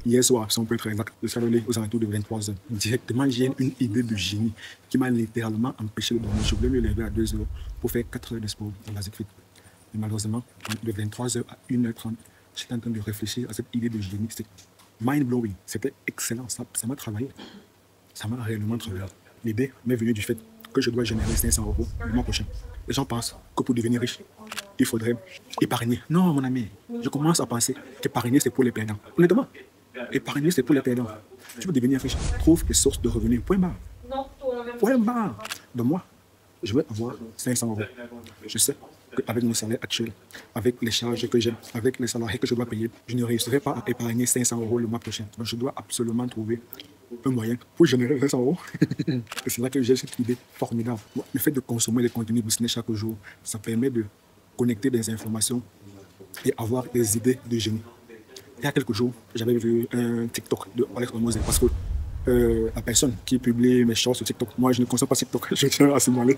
Hier soir, si on peut être exact, je suis allé aux alentours de 23 heures. Directement, j'ai une idée de génie qui m'a littéralement empêché de dormir. Je voulais me lever à 2 heures pour faire 4 heures de sport dans la ZFIT. Et malheureusement, de 23 heures à 1h30, j'étais en train de réfléchir à cette idée de génie. C'était mind-blowing. C'était excellent. Ça m'a travaillé. Ça m'a réellement travaillé. L'idée m'est venue du fait que je dois générer 500 euros le mois prochain. Les gens pensent que pour devenir riche, il faudrait épargner. Non, mon ami, je commence à penser qu'épargner, c'est pour les perdants. Honnêtement, épargner, c'est pour les perdants. Tu veux devenir riche, trouve des sources de revenus. Point barre. Point barre. Donc moi, je vais avoir 500 euros. Je sais qu'avec mon salaire actuel, avec les charges que j'ai, avec les salariés que je dois payer, je ne réussirai pas à épargner 500 euros le mois prochain. Donc je dois absolument trouver un moyen pour générer 500 euros. Et c'est là que j'ai cette idée formidable. Le fait de consommer des contenus business chaque jour, ça permet de connecter des informations et avoir des idées de génie. Il y a quelques jours, j'avais vu un TikTok de Alex Hormozi parce que la personne qui publie mes shorts sur TikTok, moi je ne consomme pas TikTok, je tiens à signaler.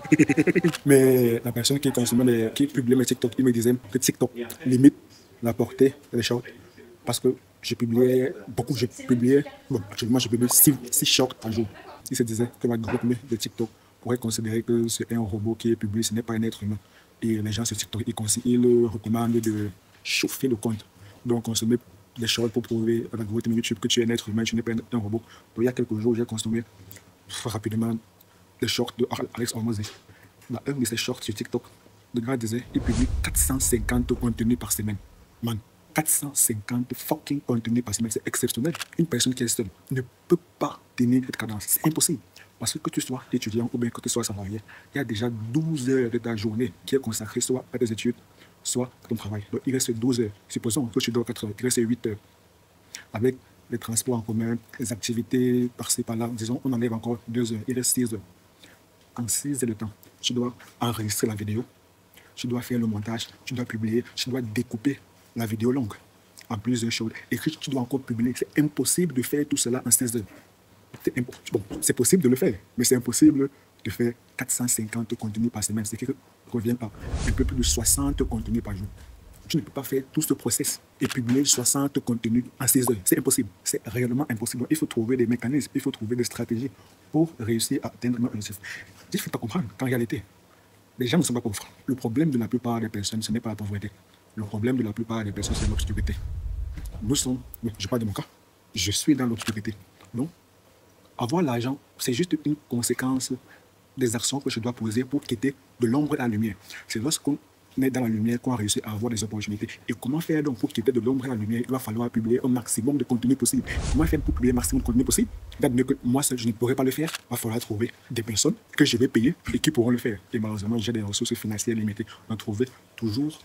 Mais la personne qui publie mes TikTok, il me disait que TikTok limite la portée des shorts parce que je publiais beaucoup, bon, actuellement je publie 6 shorts par jour. Il se disait que l'algorithme de TikTok pourrait considérer que c'est un robot qui est publié, ce n'est pas un être humain. Et les gens sur TikTok, ils recommandent de chauffer le compte. Donc on se met des shorts pour prouver à l'algorithme YouTube que tu es un être humain, tu n'es pas un robot. Donc il y a quelques jours, j'ai consommé rapidement des shorts de Alex Hormozi. Dans un de ses shorts sur TikTok, le gars disait il publie 450 contenus par semaine. Man, 450 fucking contenus par semaine, c'est exceptionnel. Une personne qui est seule ne peut pas tenir cette cadence. C'est impossible. Parce que tu sois étudiant ou bien que tu sois salarié, il y a déjà 12 heures de ta journée qui est consacrée soit à tes études, soit à ton travail. Donc il reste 12 heures. Supposons que tu dors 4 heures, il reste 8 heures. Avec les transports en commun, les activités par-ci par-là, disons, on enlève encore 2 heures, il reste 6 heures. En 6 heures de temps, tu dois enregistrer la vidéo, tu dois faire le montage, tu dois publier, tu dois découper la vidéo longue en plusieurs choses. Et que tu dois encore publier. C'est impossible de faire tout cela en 16 heures. Bon, c'est possible de le faire, mais c'est impossible de faire 450 contenus par semaine, ce qui revient à un peu plus de 60 contenus par jour. Tu ne peux pas faire tout ce process et publier 60 contenus en 16 heures. C'est impossible. C'est réellement impossible. Il faut trouver des mécanismes, il faut trouver des stratégies pour réussir à atteindre nos objectifs. Il ne faut pas comprendre qu'en réalité, les gens ne sont pas pauvres. Le problème de la plupart des personnes, ce n'est pas la pauvreté. Le problème de la plupart des personnes, c'est l'obscurité. Nous sommes, je parle de mon cas, je suis dans l'obscurité. Donc, avoir l'argent, c'est juste une conséquence des actions que je dois poser pour quitter de l'ombre à la lumière. C'est lorsqu'on est dans la lumière qu'on réussit à avoir des opportunités. Et comment faire donc pour quitter de l'ombre à la lumière? Il va falloir publier un maximum de contenu possible. Comment faire pour publier un maximum de contenu possible? Mieux que moi seul, je ne pourrais pas le faire. Il va falloir trouver des personnes que je vais payer et qui pourront le faire. Et malheureusement, j'ai des ressources financières limitées. On va trouver toujours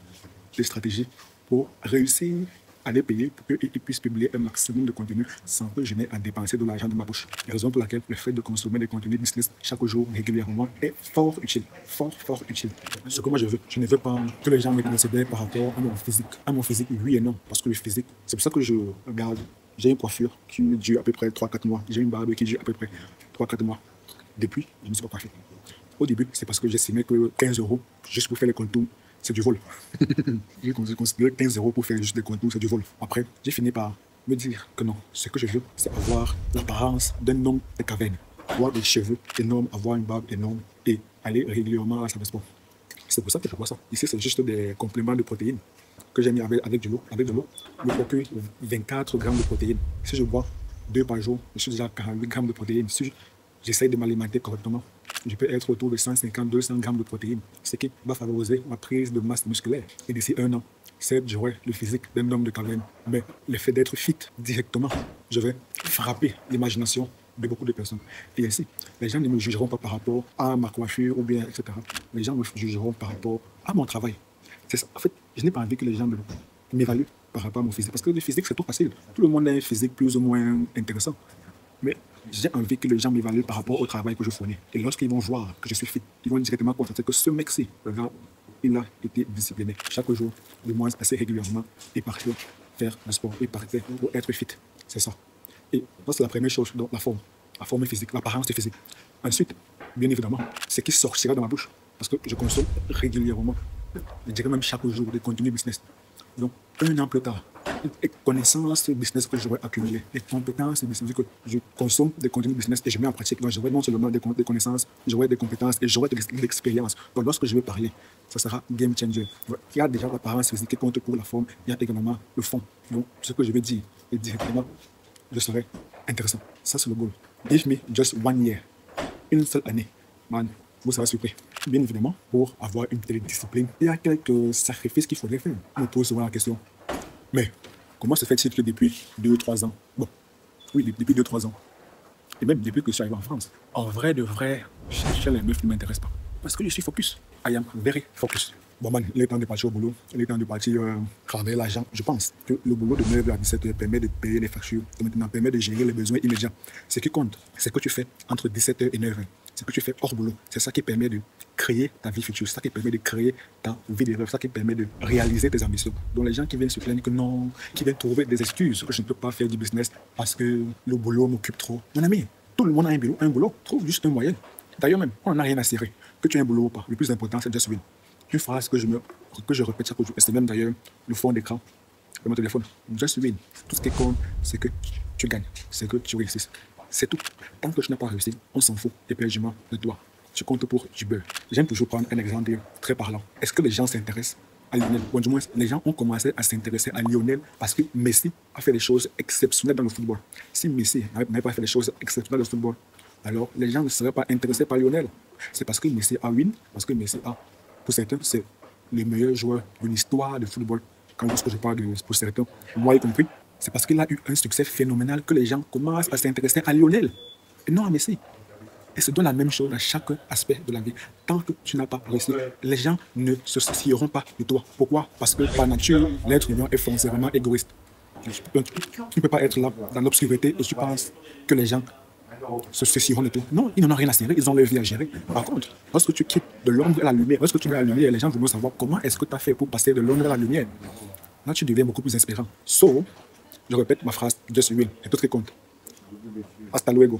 des stratégies pour réussir à les payer pour qu'ils puissent publier un maximum de contenu sans que je n'ai à dépenser de l'argent de ma poche. La raison pour laquelle le fait de consommer des contenus business chaque jour régulièrement est fort utile. Fort utile. Ce que moi je veux, je ne veux pas que les gens me considèrent par rapport à mon physique. À mon physique, oui et non. Parce que le physique, c'est pour ça que je regarde. J'ai une coiffure qui dure à peu près 3-4 mois. J'ai une barbe qui dure à peu près 3-4 mois. Depuis, je ne me suis pas coiffé. Au début, c'est parce que j'estimais que 15 € juste pour faire les contours, c'est du vol. J'ai considéré 15 € pour faire juste des contours, c'est du vol. Après, j'ai fini par me dire que non, ce que je veux, c'est avoir l'apparence d'un homme de caverne. Avoir des cheveux énormes, avoir une barbe énorme et aller régulièrement à la salle de sport. C'est pour ça que je vois ça. Ici, c'est juste des compléments de protéines que j'ai mis avec de l'eau. Avec de l'eau, je me procure 24 grammes de protéines. Si je bois 2 par jour, je suis déjà à 48 grammes de protéines. Si j'essaie de m'alimenter correctement, je peux être autour de 150-200 grammes de protéines, ce qui va favoriser ma prise de masse musculaire. Et d'ici 1 an, certes, j'aurai le physique d'un homme de caverne, mais le fait d'être fit directement, je vais frapper l'imagination de beaucoup de personnes. Et ainsi, les gens ne me jugeront pas par rapport à ma coiffure ou bien, etc. Les gens me jugeront par rapport à mon travail. C'est ça. En fait, je n'ai pas envie que les gens m'évaluent par rapport à mon physique, parce que le physique, c'est trop facile. Tout le monde a un physique plus ou moins intéressant. Mais j'ai envie que les gens m'évaluent par rapport au travail que je fournis. Et lorsqu'ils vont voir que je suis fit, ils vont directement constater que ce mec-ci, il a été discipliné chaque jour, du moins assez régulièrement, et partir faire le sport, et partir pour être fit. C'est ça. Et ça, c'est la première chose, donc la forme physique, l'apparence physique. Ensuite, bien évidemment, ce qui sortira de ma bouche, parce que je consomme régulièrement, je dirais même chaque jour, des contenus business. Donc, 1 an plus tard, les connaissances business que j'aurais accumulées, les compétences business que je consomme des contenus business et je mets en pratique. Donc, j'aurai non seulement des connaissances, j'aurai des compétences et j'aurai de l'expérience. Donc, lorsque je vais parler, ça sera game changer. Il y a déjà l'apparence physique qui compte pour la forme, il y a également le fond. Donc, ce que je vais dire, et directement, je serai intéressant. Ça, c'est le goal. Give me just 1 year, une seule année, man, vous serez surpris. Bien évidemment, pour avoir une telle discipline, il y a quelques sacrifices qu'il faudrait faire. On me pose souvent la question, mais comment se fait-il que depuis 2-3 ans, bon, oui, depuis 2-3 ans, et même depuis que je suis arrivé en France, en vrai de vrai, chercher les meufs ne m'intéresse pas. Parce que je suis focus. I am very focus. Bon, man, il est temps de partir au boulot, il est temps de partir travailler l'argent. Je pense que le boulot de 9h à 17h permet de payer les factures, et maintenant permet de gérer les besoins immédiats. Ce qui compte, c'est ce que tu fais entre 17h et 9h. Ce que tu fais hors boulot, c'est ça qui permet de créer ta vie future, c'est ça qui permet de créer ta vie de rêve, c'est ça qui permet de réaliser tes ambitions. Donc les gens qui viennent se plaindre que non, qui viennent trouver des excuses que je ne peux pas faire du business parce que le boulot m'occupe trop. Mon ami, tout le monde a un boulot, trouve juste un moyen. D'ailleurs même, on n'en a rien à cirer. Que tu aies un boulot ou pas, le plus important c'est just win. Une phrase que je répète chaque jour, et c'est même d'ailleurs le fond d'écran de mon téléphone. Just win. Tout ce qui compte, c'est que tu gagnes, c'est que tu réussisses. C'est tout. Tant que tu n'as pas réussi, on s'en fout éperdument de toi. Tu comptes pour du beurre. J'aime toujours prendre un exemple très parlant. Est-ce que les gens s'intéressent à Lionel? Ou du moins, les gens ont commencé à s'intéresser à Lionel parce que Messi a fait des choses exceptionnelles dans le football. Si Messi n'avait pas fait des choses exceptionnelles dans le football, alors les gens ne seraient pas intéressés par Lionel. C'est parce que Messi a win, parce que Messi a, pour certains, c'est le meilleur joueur de l'histoire du football. Quand je parle de, pour certains, moi y compris, c'est parce qu'il a eu un succès phénoménal que les gens commencent à s'intéresser à Lionel et non à Messi. Et c'est donc la même chose dans chaque aspect de la vie. Tant que tu n'as pas réussi, les gens ne se soucieront pas de toi. Pourquoi? Parce que par nature, l'être humain est foncièrement égoïste. Donc, tu ne peux pas être là dans l'obscurité et tu penses que les gens se soucieront de toi. Non, ils n'en ont rien à cirer, ils ont leur vie à gérer. Par contre, lorsque tu quittes de l'ombre à la lumière, lorsque tu vas à la lumière, les gens vont savoir comment est-ce que tu as fait pour passer de l'ombre à la lumière. Là, tu deviens beaucoup plus inspirant. So, je répète ma phrase, just win, et tout ce qui compte. Hasta luego.